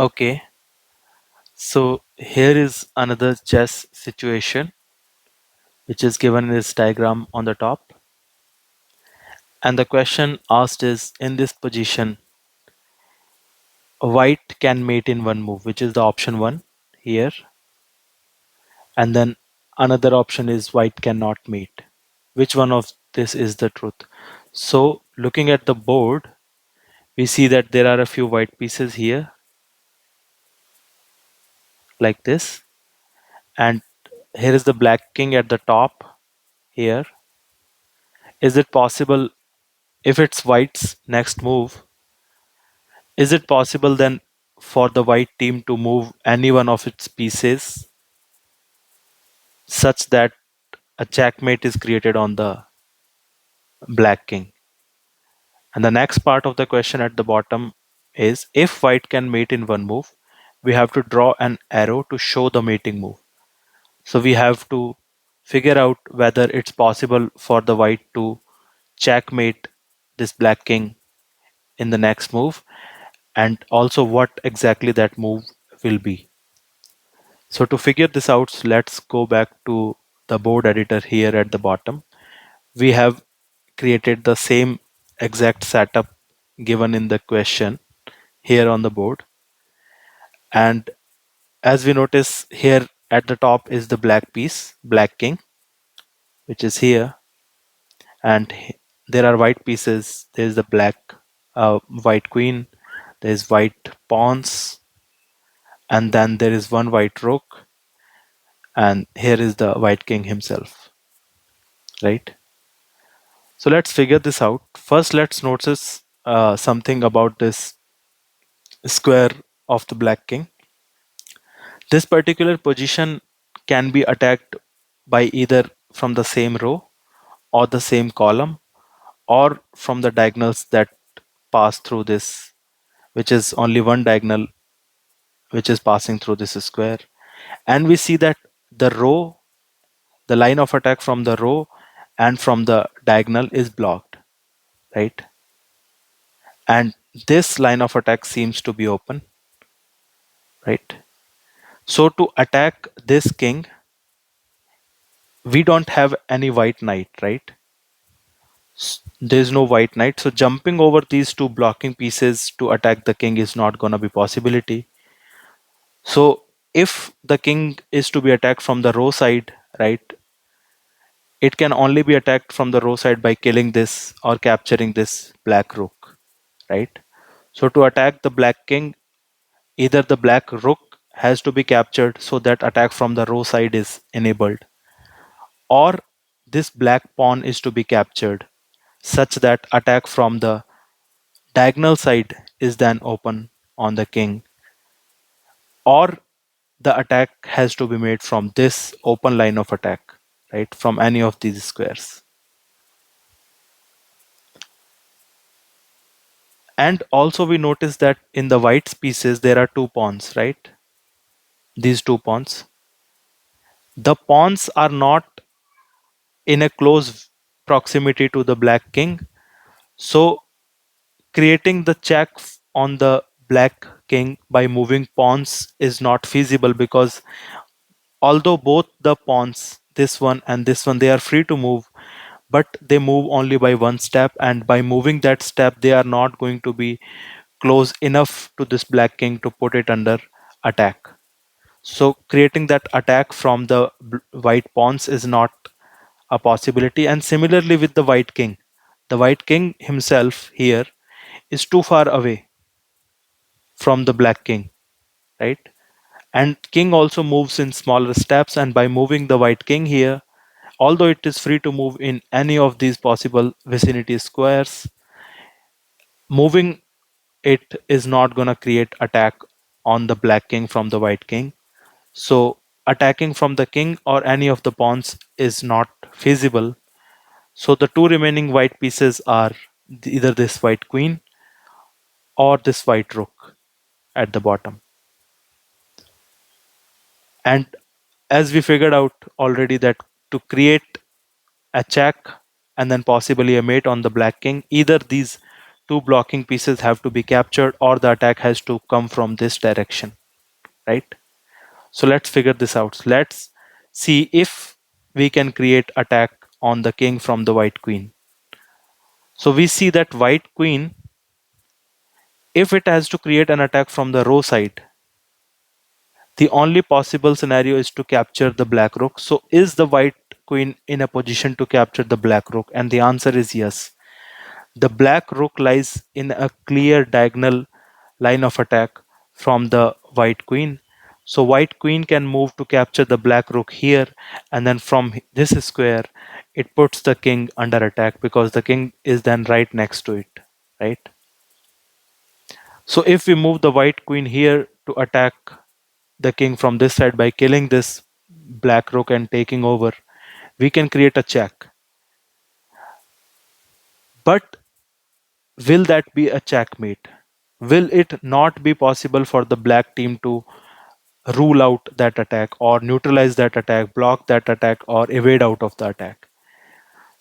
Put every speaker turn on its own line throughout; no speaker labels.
Okay, so here is another chess situation which is given in this diagram on the top. And the question asked is, in this position, white can mate in one move, which is the option 1 here. And then another option is white cannot mate. Which one of this is the truth? So looking at the board, we see that there are a few white pieces here like this. And here is the black king at the top here. Is it possible, if it's white's next move, is it possible then for the white team to move any one of its pieces such that a checkmate is created on the black king? And the next part of the question at the bottom is, if white can mate in one move, we have to draw an arrow to show the mating move. So we have to figure out whether it's possible for the white to checkmate this black king in the next move, and also what exactly that move will be. So to figure this out, let's go back to the board editor here at the bottom. We have created the same exact setup given in the question here on the board. And as we notice here at the top is the black piece, black king, which is here. And there are white pieces. There's the black white queen, there's white pawns, and then there is one white rook, and here is the white king himself, right? So let's figure this out. First, let's notice something about this square of the black king. This particular position can be attacked by either from the same row or the same column or from the diagonals that pass through this, which is only one diagonal which is passing through this square. And we see that the row, the line of attack from the row and from the diagonal is blocked, right? And this line of attack seems to be open, right? So to attack this king, we don't have any white knight, right? There's no white knight. So jumping over these two blocking pieces to attack the king is not going to be possibility. So if the king is to be attacked from the row side, right, it can only be attacked from the row side by killing this or capturing this black rook, right? So to attack the black king, either the black rook has to be captured so that attack from the row side is enabled, or this black pawn is to be captured such that attack from the diagonal side is then open on the king, or the attack has to be made from this open line of attack, right, from any of these squares. And also we notice that in the white pieces there are two pawns, right? These two pawns. The pawns are not in a close proximity to the black king. So creating the check on the black king by moving pawns is not feasible, because although both the pawns, this one and this one, they are free to move, but they move only by one step, and by moving that step they are not going to be close enough to this black king to put it under attack. So creating that attack from the white pawns is not a possibility. And similarly with the white king himself here is too far away from the black king, right? And king also moves in smaller steps, and by moving the white king here, although it is free to move in any of these possible vicinity squares, moving it is not going to create attack on the black king from the white king. So attacking from the king or any of the pawns is not feasible. So the two remaining white pieces are either this white queen or this white rook at the bottom. And as we figured out already that to create a check and then possibly a mate on the black king, either these two blocking pieces have to be captured, or the attack has to come from this direction, right? So let's figure this out. Let's see if we can create attack on the king from the white queen. So we see that white queen, if it has to create an attack from the row side, the only possible scenario is to capture the black rook. So is the white queen in a position to capture the black rook? And the answer is yes. The black rook lies in a clear diagonal line of attack from the white queen. So white queen can move to capture the black rook here, and then from this square, it puts the king under attack because the king is then right next to it, right? So if we move the white queen here to attack the king from this side by killing this black rook and taking over, we can create a check. But will that be a checkmate? Will it not be possible for the black team to rule out that attack or neutralize that attack, block that attack, or evade out of the attack?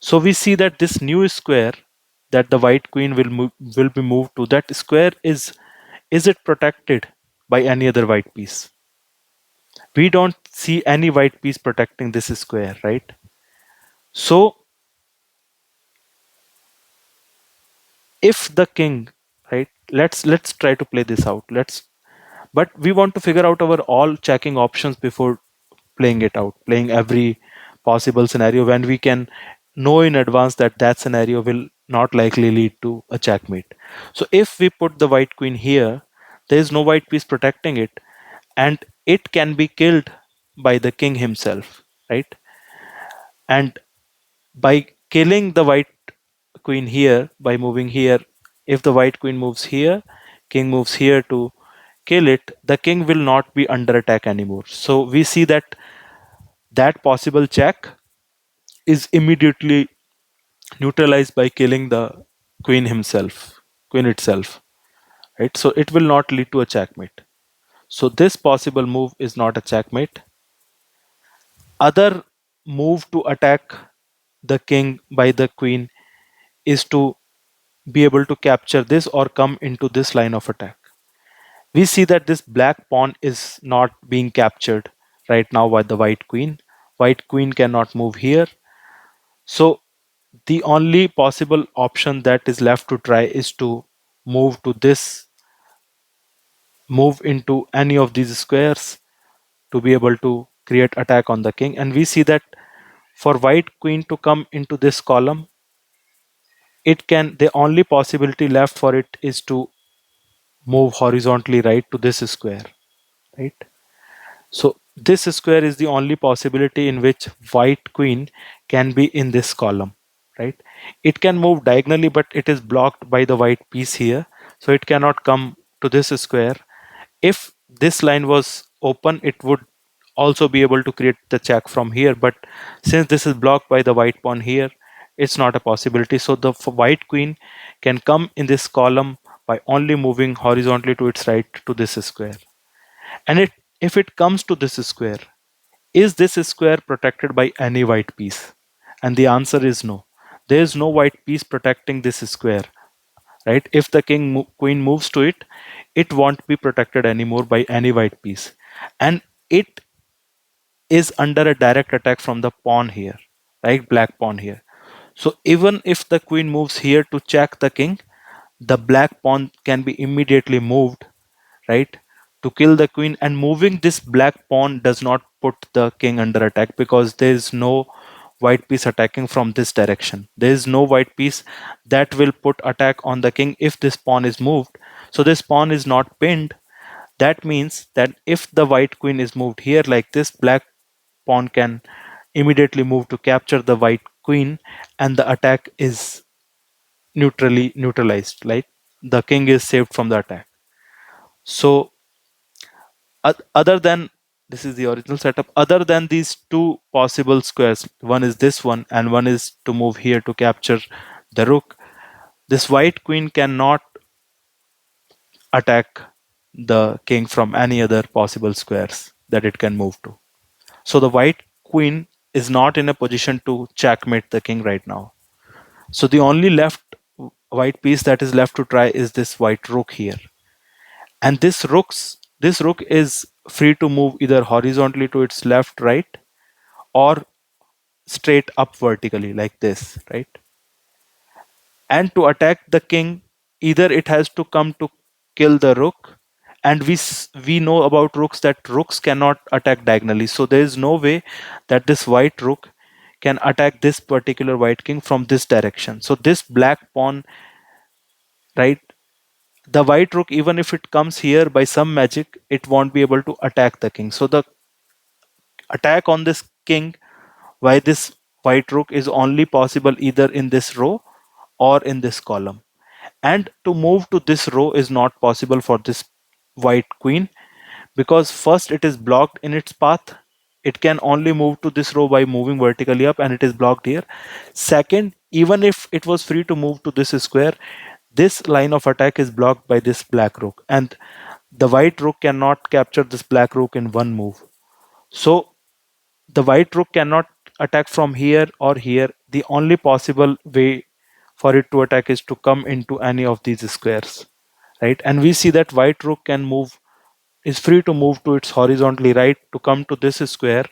So we see that this new square that the white queen will be moved to, that square is it protected by any other white piece? We don't see any white piece protecting this square, right? So if the king, right, let's try to play this out. But we want to figure out our all checking options before playing it out, playing every possible scenario when we can know in advance that that scenario will not likely lead to a checkmate. So if we put the white queen here, there is no white piece protecting it, and it can be killed by the king himself, right? And by killing the white queen here, by moving here, if the white queen moves here, king moves here to kill it, the king will not be under attack anymore. So we see that that possible check is immediately neutralized by killing the queen itself, right? So it will not lead to a checkmate. So this possible move is not a checkmate. Other move to attack the king by the queen is to be able to capture this or come into this line of attack. We see that this black pawn is not being captured right now by the white queen. White queen cannot move here. So the only possible option that is left to try is to move to this, move into any of these squares to be able to create attack on the king. And we see that for white queen to come into this column, it can, the only possibility left for it is to move horizontally right to this square, right? So this square is the only possibility in which white queen can be in this column, right? It can move diagonally, but it is blocked by the white piece here, so it cannot come to this square. If this line was open, it would also be able to create the check from here, but since this is blocked by the white pawn here, it's not a possibility. So the white queen can come in this column by only moving horizontally to its right to this square. And if it comes to this square, is this square protected by any white piece? And the answer is no. There is no white piece protecting this square, right? If the queen moves to it, it won't be protected anymore by any white piece, and it is under a direct attack from the pawn here, right? Black pawn here. So even if the queen moves here to check the king, the black pawn can be immediately moved, right, to kill the queen. And moving this black pawn does not put the king under attack because there is no white piece attacking from this direction. There is no white piece that will put attack on the king if this pawn is moved. So this pawn is not pinned. That means that if the white queen is moved here like this, black pawn can immediately move to capture the white queen, and the attack is neutralized, like the king is saved from the attack. So other than, this is the original setup, other than these two possible squares, one is this one and one is to move here to capture the rook, this white queen cannot attack the king from any other possible squares that it can move to. So the white queen is not in a position to checkmate the king right now. So the only left white piece that is left to try is this white rook here. And this rook is free to move either horizontally to its left, right, or straight up vertically like this, right? And to attack the king, either it has to come to kill the rook, and we know about rooks that rooks cannot attack diagonally, so there is no way that this white rook can attack this particular white king from this direction. So this black pawn, right, the white rook, even if it comes here by some magic, it won't be able to attack the king. So the attack on this king by this white rook is only possible either in this row or in this column. And to move to this row is not possible for this white queen, because first it is blocked in its path. It can only move to this row by moving vertically up, and it is blocked here. Second, even if it was free to move to this square, this line of attack is blocked by this black rook, and the white rook cannot capture this black rook in one move. So the white rook cannot attack from here or here. The only possible way for it to attack is to come into any of these squares, right? And we see that white rook can move, is free to move to its horizontally right to come to this square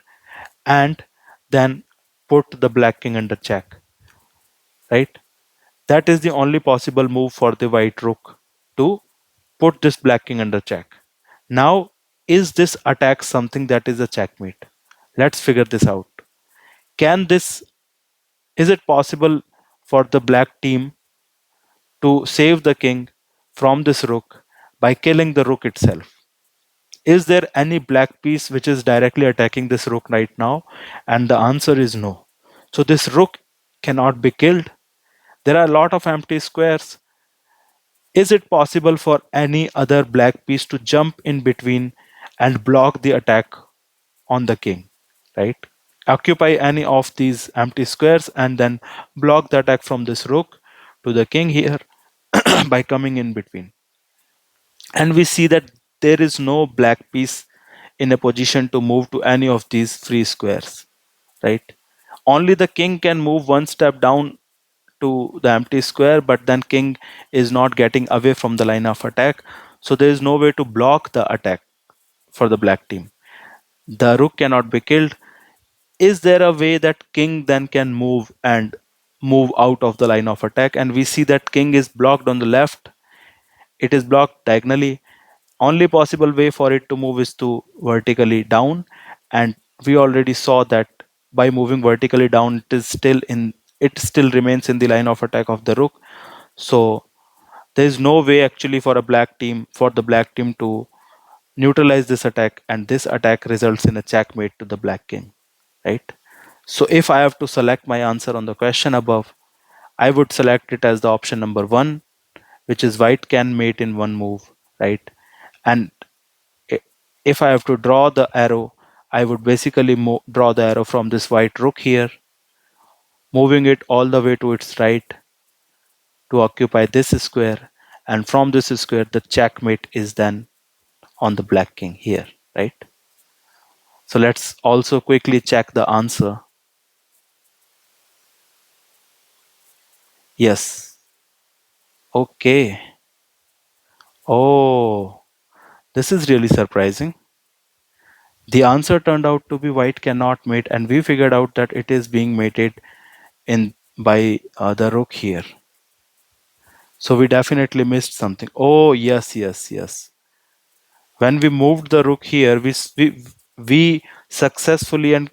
and then put the black king under check, right? That is the only possible move for the white rook to put this black king under check. Now, is this attack something that is a checkmate? Let's figure this out. Can this, is it possible for the black team to save the king from this rook by killing the rook itself? Is there any black piece which is directly attacking this rook right now? And the answer is no. So this rook cannot be killed. There are a lot of empty squares. Is it possible for any other black piece to jump in between and block the attack on the king, right? Occupy any of these empty squares and then block the attack from this rook to the king here by coming in between. And we see that there is no black piece in a position to move to any of these free squares, right? Only the king can move one step down to the empty square, but then king is not getting away from the line of attack. So there is no way to block the attack for the black team. The rook cannot be killed. Is there a way that king then can move and move out of the line of attack? And we see that king is blocked on the left. It is blocked diagonally. Only possible way for it to move is to vertically down, and we already saw that by moving vertically down it still remains in the line of attack of the rook. So there is no way actually for the black team to neutralize this attack, and this attack results in a checkmate to the black king, right? So if I have to select my answer on the question above, I would select it as the option number 1, which is white can mate in one move, right? And if I have to draw the arrow, I would basically draw the arrow from this white rook here, moving it all the way to its right to occupy this square. And from this square, the checkmate is then on the black king here, right? So let's also quickly check the answer. Yes. Okay. Oh, this is really surprising. The answer turned out to be white cannot mate, and we figured out that it is being mated in by the rook here. So we definitely missed something. Oh, yes, yes, yes. When we moved the rook here, we successfully and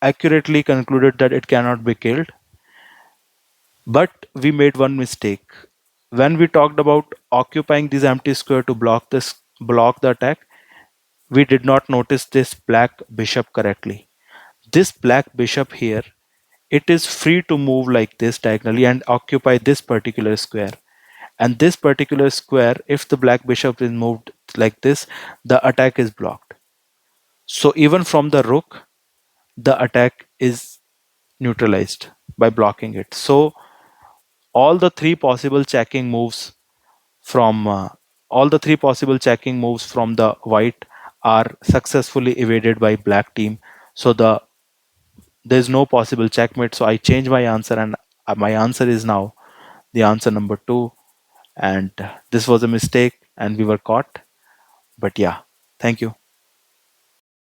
accurately concluded that it cannot be killed. But we made one mistake. When we talked about occupying this empty square to block the attack, we did not notice this black bishop correctly. This black bishop here, it is free to move like this diagonally and occupy this particular square. And this particular square, if the black bishop is moved like this, the attack is blocked. So even from the rook, the attack is neutralized by blocking it. So all the three possible checking moves from the white are successfully evaded by black team. So there's no possible checkmate. So I change my answer, and my answer is now the answer number two. And this was a mistake and we were caught. But yeah, thank you.